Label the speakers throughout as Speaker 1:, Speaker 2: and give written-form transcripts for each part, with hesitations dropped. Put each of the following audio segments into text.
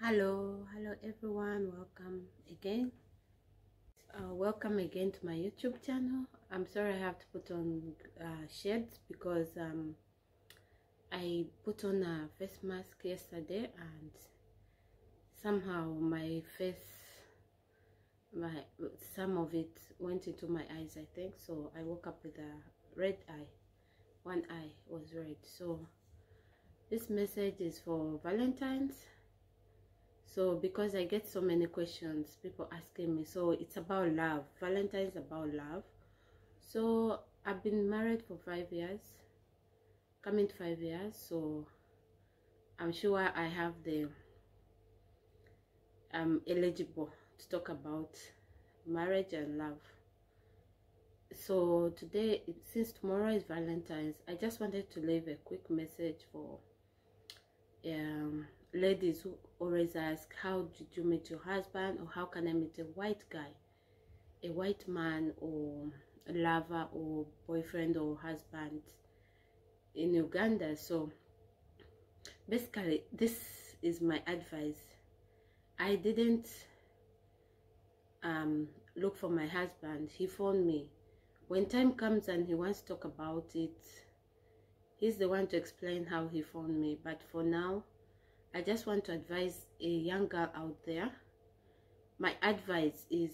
Speaker 1: Hello everyone, welcome again to my YouTube channel. I'm sorry I have to put on shades because I put on a face mask yesterday and somehow my face, some of it went into my eyes, I think. So I woke up with a red eye. One eye was red. So this message is for Valentine's. So because I get so many questions, people asking me, so it's about love. Valentine's about love. So I've been married for 5 years, coming to 5 years. So I'm sure I have the eligible to talk about marriage and love. So today, since tomorrow is Valentine's, I just wanted to leave a quick message for ladies who always ask, how did you meet your husband, or how can I meet a white guy, a white man, or a lover or boyfriend or husband in Uganda. So basically this is my advice. I didn't look for my husband. He phoned me. When time comes and he wants to talk about it, he's the one to explain how he phoned me. But for now, I just want to advise a young girl out there. My advice is,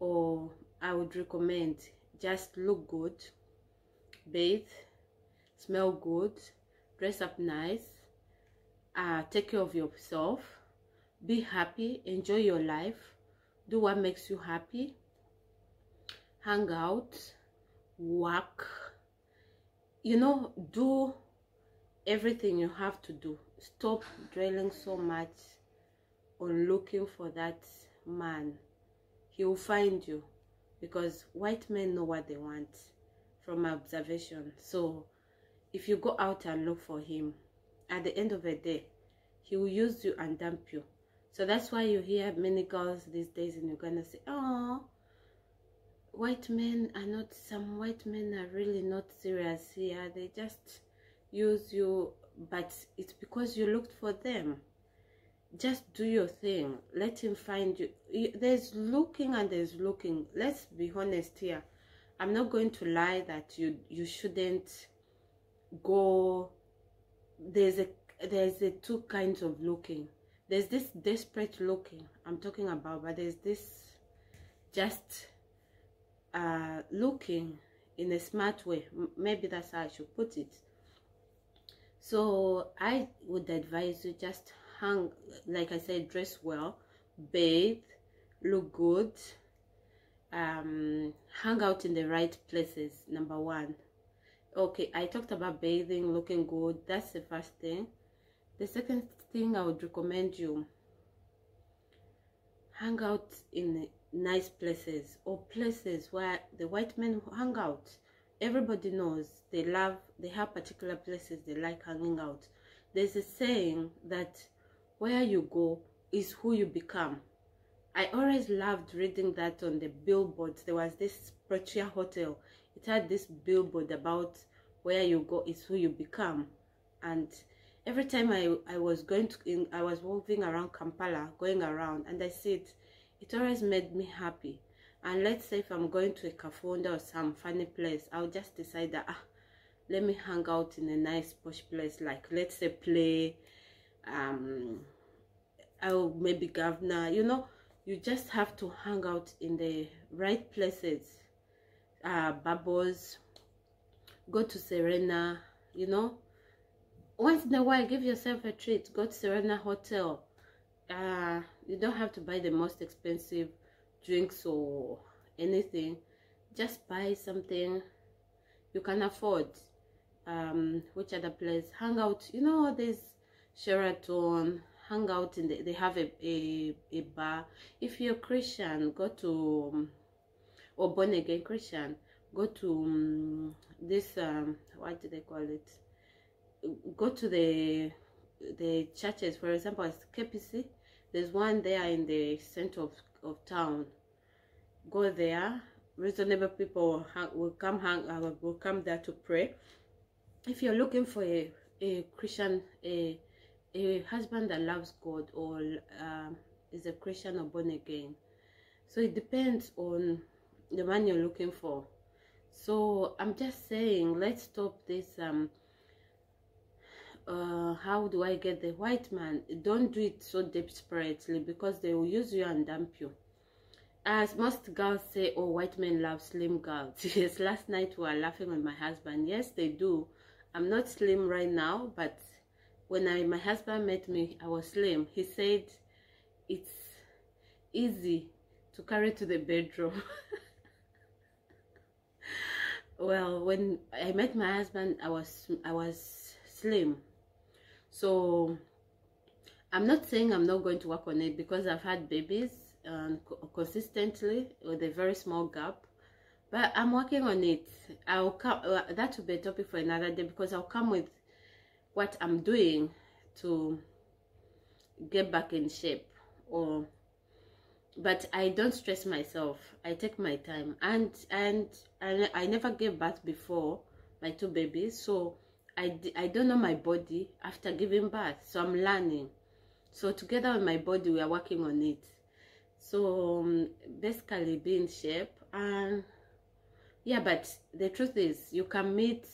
Speaker 1: or I would recommend, just look good, bathe, smell good, dress up nice, take care of yourself, be happy, enjoy your life, do what makes you happy, hang out, work, do everything you have to do. Stop dwelling so much on looking for that man. He will find you, because white men know what they want from my observation. So if you go out and look for him, at the end of the day, he will use you and dump you. So that's why you hear many girls these days in Uganda say, oh, some white men are really not serious here, they just use you. But it's because you looked for them. Just do your thing, let him find you. There's looking and there's looking. Let's be honest here. I'm not going to lie that you shouldn't go. There's a two kinds of looking. There's this desperate looking I'm talking about, but there's this just looking in a smart way. Maybe that's how I should put it. So I would advise you, just like I said, dress well, bathe, look good, hang out in the right places, number one. Okay, I talked about bathing, looking good. That's the first thing. The second thing, I would recommend you hang out in nice places, or places where the white men hang out. Everybody knows they have particular places they like hanging out. There's a saying that where you go is who you become. I always loved reading that on the billboards. There was this Pretoria hotel. It had this billboard about where you go is who you become. And every time I was moving around Kampala, going around, and I see it, it always made me happy. And let's say if I'm going to a Kafunda or some funny place, I'll just decide that, let me hang out in a nice posh place, like let's say Play, I'll maybe Governor, you just have to hang out in the right places. Bubbles, go to Serena, once in a while, give yourself a treat. Go to Serena Hotel. You don't have to buy the most expensive drinks or anything. Just buy something you can afford. Which other place? Hang out, there's Sheraton. Hang out in they have a bar. If you're Christian, go to or born again Christian, go to this what do they call it? Go to the churches. For example, as KPC, there's one there in the center of town. Go there. Reasonable people will come there to pray. If you're looking for a Christian, a a husband that loves God, or is a Christian or born again. So it depends on the man you're looking for. So I'm just saying, let's stop this how do I get the white man? Don't do it so desperately, because they will use you and dump you. As most girls say, oh, white men love slim girls. Yes, last night we were laughing with my husband. Yes, they do. I'm not slim right now, but when my husband met me, I was slim. He said it's easy to carry to the bedroom. Well, when I met my husband, I was slim. So I'm not saying I'm not going to work on it, because I've had babies consistently with a very small gap, but I'm working on it. I'll come, that will be a topic for another day, because I'll come with what I'm doing to get back in shape. But I don't stress myself. I take my time, and I never gave birth before my two babies, so I don't know my body after giving birth, so I'm learning. So together with my body, we are working on it. So basically, be in shape. And yeah, but the truth is, you can meet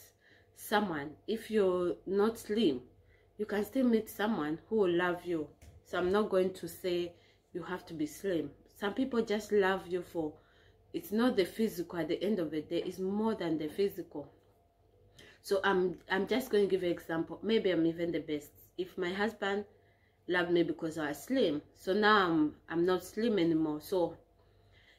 Speaker 1: someone. If you're not slim, you can still meet someone who will love you. So I'm not going to say you have to be slim. Some people just love you for, it's not the physical. At the end of the day, it's more than the physical. So I'm just going to give you an example. Maybe I'm even the best. If my husband loved me because I was slim, so now I'm not slim anymore, so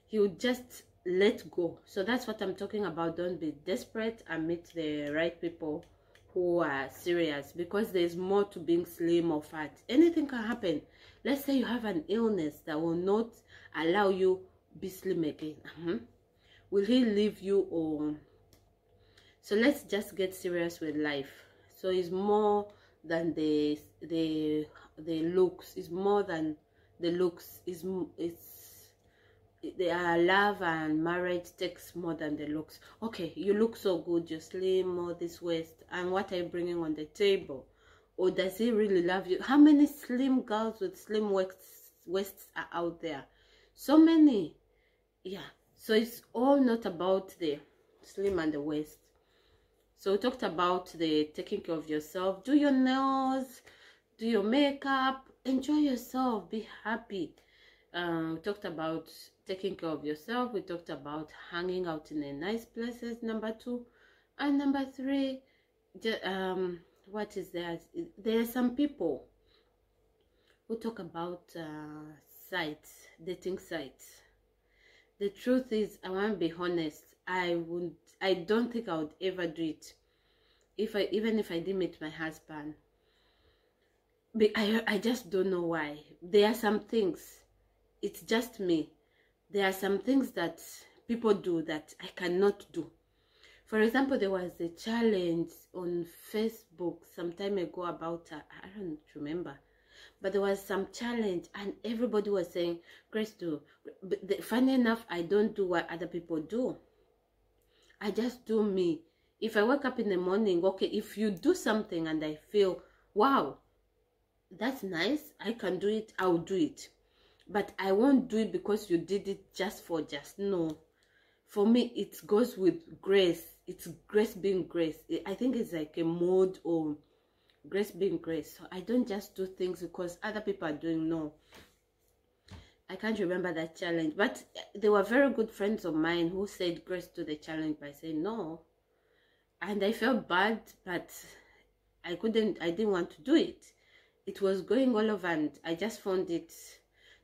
Speaker 1: he would just let go. So that's what I'm talking about. Don't be desperate, and meet the right people who are serious, because there's more to being slim or fat. Anything can happen. Let's say you have an illness that will not allow you be slim again. Will he leave you? Or so let's just get serious with life. So it's more than the looks. It's more than the looks. It's love and marriage takes more than the looks. Okay, you look so good, you're slim, or this waist, and what are you bringing on the table? Or does he really love you? How many slim girls with slim waists are out there? So many. Yeah, so it's all not about the slim and the waist. So we talked about the taking care of yourself. Do your nails, do your makeup, enjoy yourself, be happy. We talked about taking care of yourself. We talked about hanging out in a nice places, number 2. And number 3, what is that? There are some people who talk about sites, dating sites. The truth is, I want to be honest, I don't think I would ever do it. Even if I did meet my husband. But I just don't know why. There are some things, it's just me. There are some things that people do that I cannot do. For example, there was a challenge on Facebook some time ago about, I don't remember, but there was some challenge, and everybody was saying, Grace, do. But funny enough, I don't do what other people do. I just do me. If I wake up in the morning, okay, if you do something and I feel, wow, that's nice, I can do it, I'll do it. But I won't do it because you did it just. No. For me, it goes with grace. It's grace being grace. I think it's like a mode, or grace being grace. So I don't just do things because other people are doing. No. I can't remember that challenge. But they were very good friends of mine who said grace to the challenge by saying no. And I felt bad, but I didn't want to do it. It was going all over, and I just found it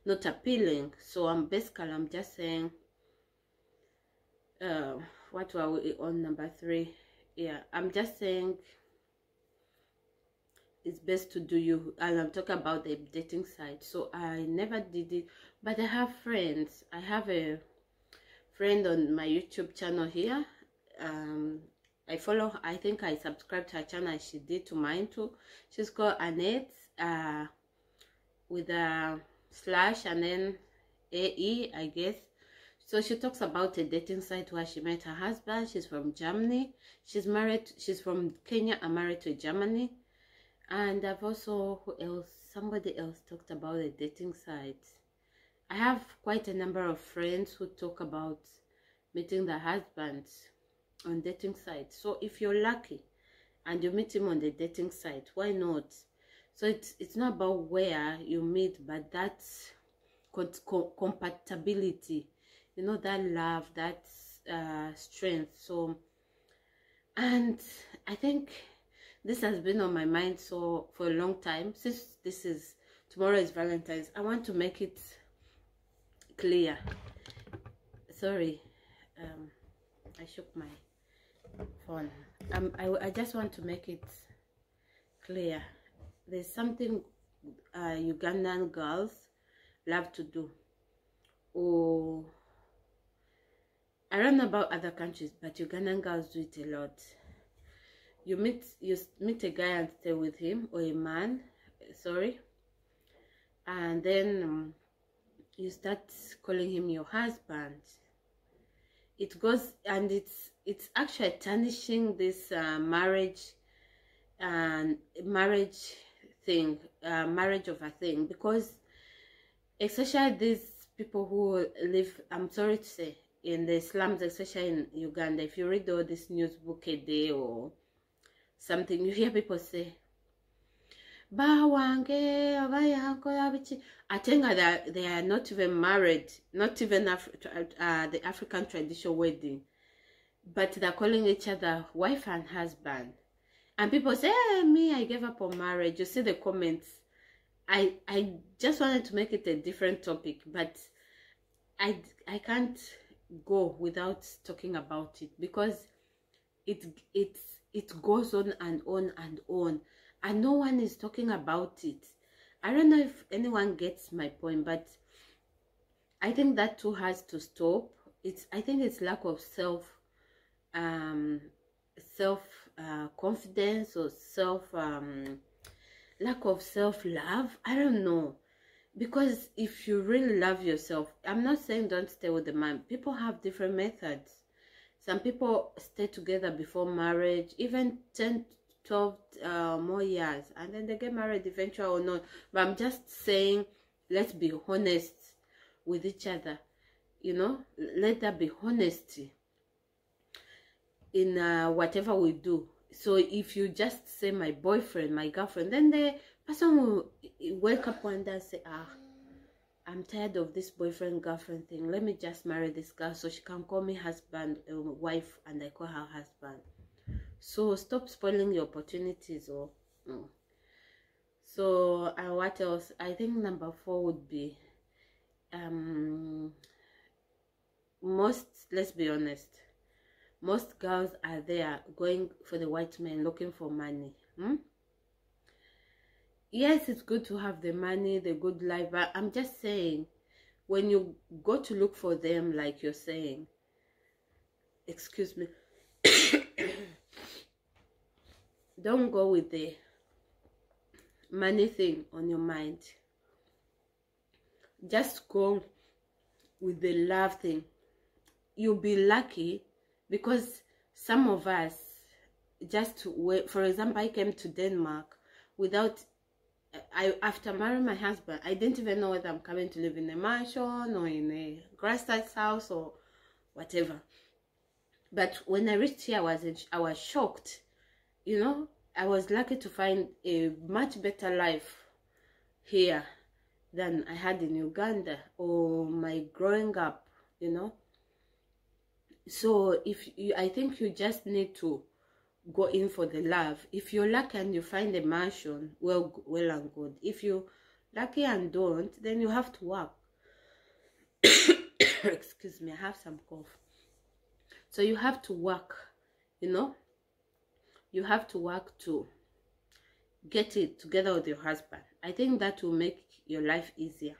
Speaker 1: not appealing. So I'm just saying, what were we on, number 3? Yeah, I'm just saying it's best to do you. And I'm talking about the dating site. So I never did it, but I have friends. I have a friend on my YouTube channel here. I follow, I think I subscribed to her channel, and she did to mine too. She's called Annette, with a slash and then AE, I guess. So she talks about a dating site where she met her husband. She's from Germany. She's from Kenya and married to Germany. And I've also, who else? Somebody else talked about the dating sites. I have quite a number of friends who talk about meeting their husbands on dating sites. So if you're lucky and you meet him on the dating site, why not? So it's not about where you meet, but that's compatibility, you know, that love, that strength. So, and I think this has been on my mind so for a long time. Since tomorrow is Valentine's, I want to make it clear. Sorry, I shook my phone. I just want to make it clear. There's something Ugandan girls love to do. Or I don't know about other countries, but Ugandan girls do it a lot. You meet a guy and stay with him, or a man, sorry, and then you start calling him your husband. It goes, and it's actually tarnishing this marriage thing, marriage of a thing, because especially these people who live, I'm sorry to say, in the slums, especially in Uganda, if you read all this news book a day or something, you hear people say, I think that they are not even married, not even the African traditional wedding, but they're calling each other wife and husband. And people say, hey, me, I gave up on marriage. You see the comments. I just wanted to make it a different topic, but I can't go without talking about it, because it goes on and on and on, and no one is talking about it. I don't know if anyone gets my point, but I think that too has to stop. I think it's lack of confidence, or lack of self-love. I don't know. Because if you really love yourself, I'm not saying don't stay with the man. People have different methods. Some people stay together before marriage, even 10, 12 more years, and then they get married eventually or not. But I'm just saying, let's be honest with each other. You know, let there be honesty in whatever we do. So if you just say my boyfriend, my girlfriend, then the person will wake up one day and say, I'm tired of this boyfriend girlfriend thing. Let me just marry this girl so she can call me husband, wife, and I call her husband. So stop spoiling your opportunities. Or so what else? I think number 4 would be let's be honest, most girls are there going for the white man, looking for money. Yes, it's good to have the money, the good life, but I'm just saying, when you go to look for them, like you're saying, excuse me, don't go with the money thing on your mind. Just go with the love thing. You'll be lucky, because some of us, just wait. For example, I came to Denmark without, after marrying my husband, I didn't even know whether I'm coming to live in a mansion or in a grassroots house or whatever. But when I reached here, I was shocked. You know, I was lucky to find a much better life here than I had in Uganda or my growing up, you know. So I think you just need to go in for the love. If you're lucky and you find a mansion, well and good. If you're lucky and don't, then you have to work. Excuse me, I have some cough. So you have to work, you know. You have to work to get it together with your husband. I think that will make your life easier,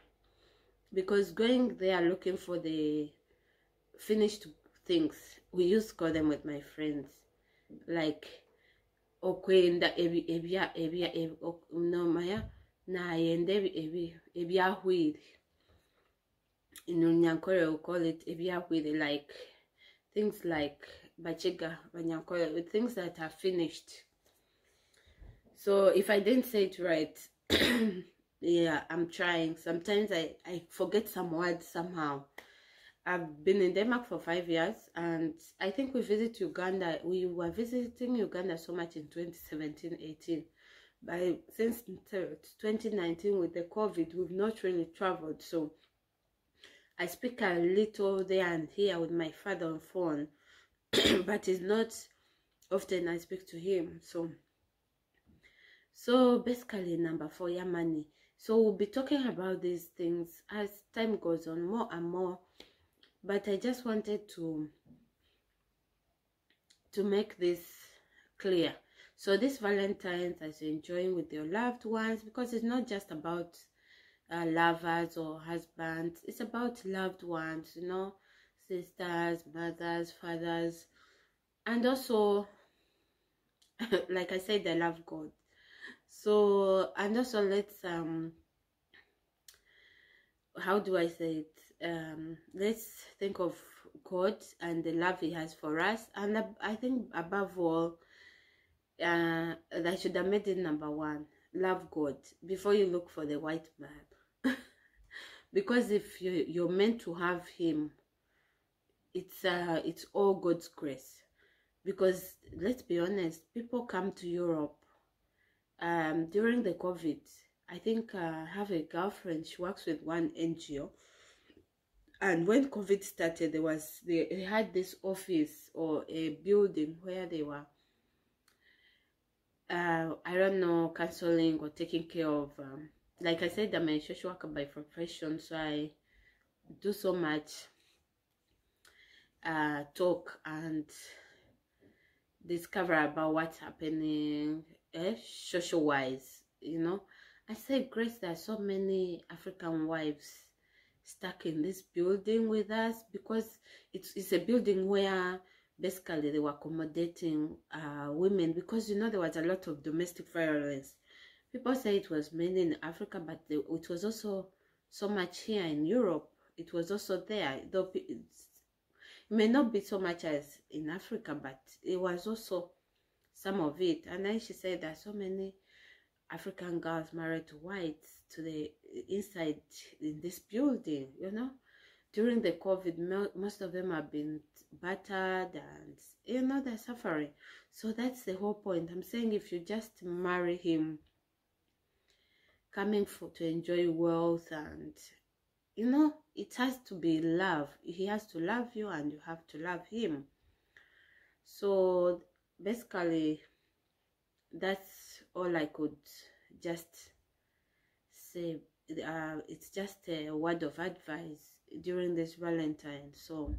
Speaker 1: because going there looking for the finished things, we used to call them with my friends, like okwenda no maya na yende ebyahwiri. In Nyankore we call it ebyahwiri, like things like bachiga, Banyankore, with things that are finished. So if I didn't say it right, yeah, I'm trying. Sometimes I forget some words somehow. I've been in Denmark for 5 years, and I think we visit Uganda. We were visiting Uganda so much in 2017-18. But since 2019 with the COVID, we've not really traveled. So I speak a little there and here with my father on phone, but it's not often I speak to him. So basically, number 4, yeah, money. So we'll be talking about these things as time goes on, more and more. But I just wanted to make this clear. So this Valentine's, as you're enjoying with your loved ones, because it's not just about lovers or husbands, it's about loved ones, you know, sisters, mothers, fathers, and also like I said, I love God. So, and also let's how do I say it, let's think of God and the love he has for us. And I think above all, that should have made it number 1. Love God before you look for the white man. Because if you're meant to have him, it's all God's grace. Because let's be honest, people come to Europe during the COVID. I think I have a girlfriend, she works with one NGO, and when COVID started, they had this office or a building where they were I don't know, counseling or taking care of like I said, I'm a social worker by profession, so I do so much talk and discover about what's happening social wise, you know. I say, Grace, there are so many African wives stuck in this building with us, because it's a building where basically they were accommodating women, because you know there was a lot of domestic violence. People say it was mainly in Africa, but it was also so much here in Europe. It was also there, though it may not be so much as in Africa, but it was also some of it. And then she said there are so many African girls married to whites to the inside in this building, you know. During the COVID, most of them have been battered and, you know, they're suffering. So that's the whole point. I'm saying if you just marry him, coming to enjoy wealth, and, you know, it has to be love. He has to love you and you have to love him. So basically, that's all I could just say. It's just a word of advice during this Valentine. So,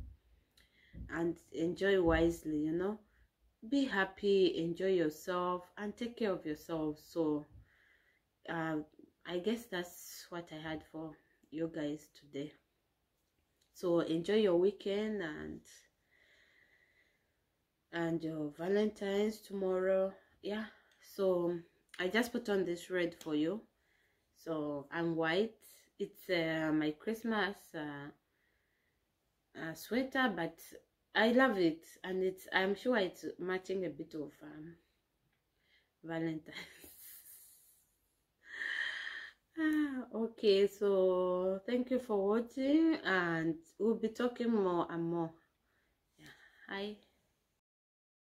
Speaker 1: and enjoy wisely, you know, be happy, enjoy yourself, and take care of yourself. So I guess that's what I had for you guys today. So enjoy your weekend and your Valentine's tomorrow. Yeah, so I just put on this red for you. So I'm white. It's my Christmas sweater, but I love it, and I'm sure it's matching a bit of Valentine's. Okay, so thank you for watching, and we'll be talking more and more. Yeah, hi.